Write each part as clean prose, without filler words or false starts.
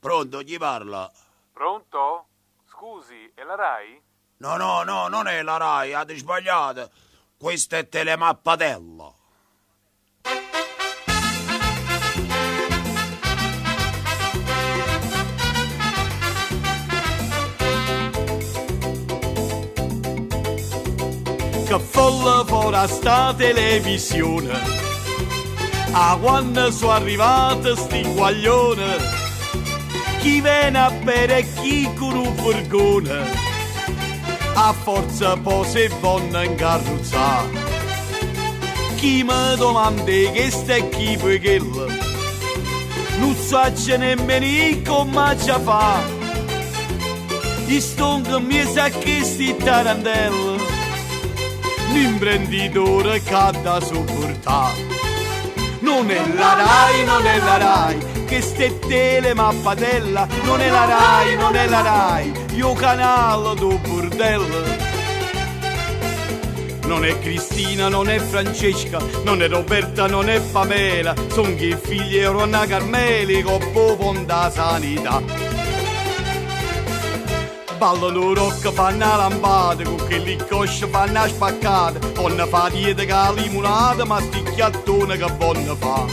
Pronto, chi parla? Pronto? Scusi, è la Rai? No, non è la Rai, avete sbagliato. Questa è Telemappatella. Che folla fuori sta televisione, a quando sono arrivate sti guaglione, chi viene a bere e chi con un furgone, a forza poi si vanno in carrozza. Chi mi domanda che sta e chi poi quello, non so nemmeno come ci fa, i stonchi mi sa che sti tarantelli, l'imprenditore che ha da sopportare. Non è la Rai, non è la Rai, che ste Telemappatella, non è la Rai, non è la Rai, io canale do bordello. Non è Cristina, non è Francesca, non è Roberta, non è Pamela, son che figli di Ronna Carmeli con popon da sanità. Ballano rock, fanno la lampada, con che li cosce fanno la spaccata, vanno fa dieta che la limonata, ma sti chiattone che vanno fa.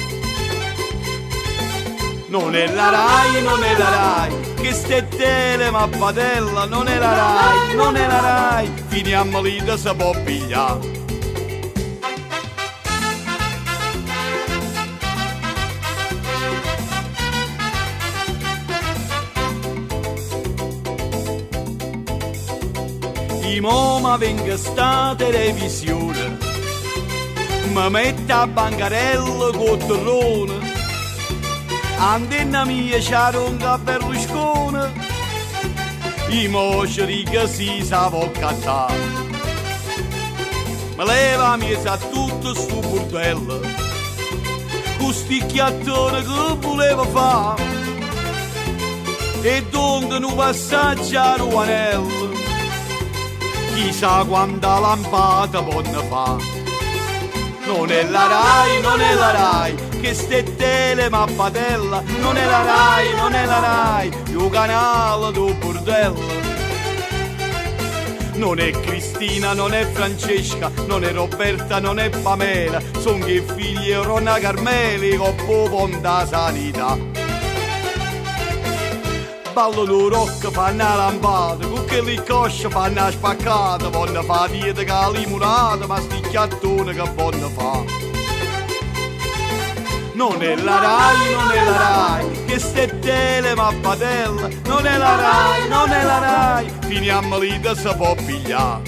Non è la Rai, non è la Rai, che ste Telemappatella, non è la Rai, non è la Rai, finiamo lì da si può pigliare. Mo venga sta televisione, mi mette a bancarella con torrone, antenna mia c'era Berlusconi, i moceri che si sa cattare. Ma leva mi sa tutto sto bordello, con sti chiattoni che voleva fare, e donde un passaggio a Ruanello, chissà quanta lampata possono fa. Non è la Rai, non è la Rai, che ste Telemappatella, non è la Rai, non è la Rai, io canale do bordello. Non è Cristina, non è Francesca, non è Roberta, non è Pamela, son che figli di Ronna Carmeli con popon da sanità. Ballano rock, fanno la lampada, con che li cosce fanno la spaccata, vanno fa dieta che la limonata, ma sti chiattone che vanno fa. Non è la Rai, non è la Rai, che ste Telemappatella, non è la Rai, non è la Rai, finiamo lì da si può pigliare.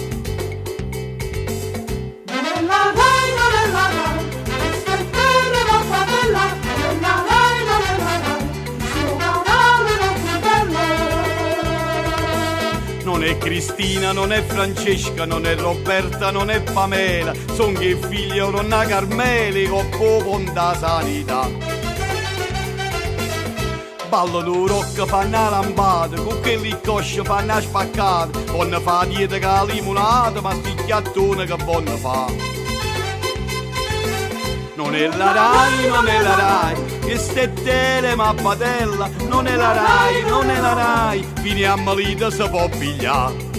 Non è la Rai, non è la Rai, che ste Telemappatella, non è la Rai, non è la Rai, suo canale do bordello. Non è Cristina, non è Francesca, non è Roberta, non è Pamela, son che figli di Ronna Carmeli con popon da sanità. Ballano rock, fanno la lampada, con che li cosce fanno la spaccata, vanno fa dieta che la limonata, ma sti chiattone che vanno fa. Non è la Rai, non è la Rai, che ste Telemappatella, non è la Rai, non è la Rai, finiamo lì da si può pigliare.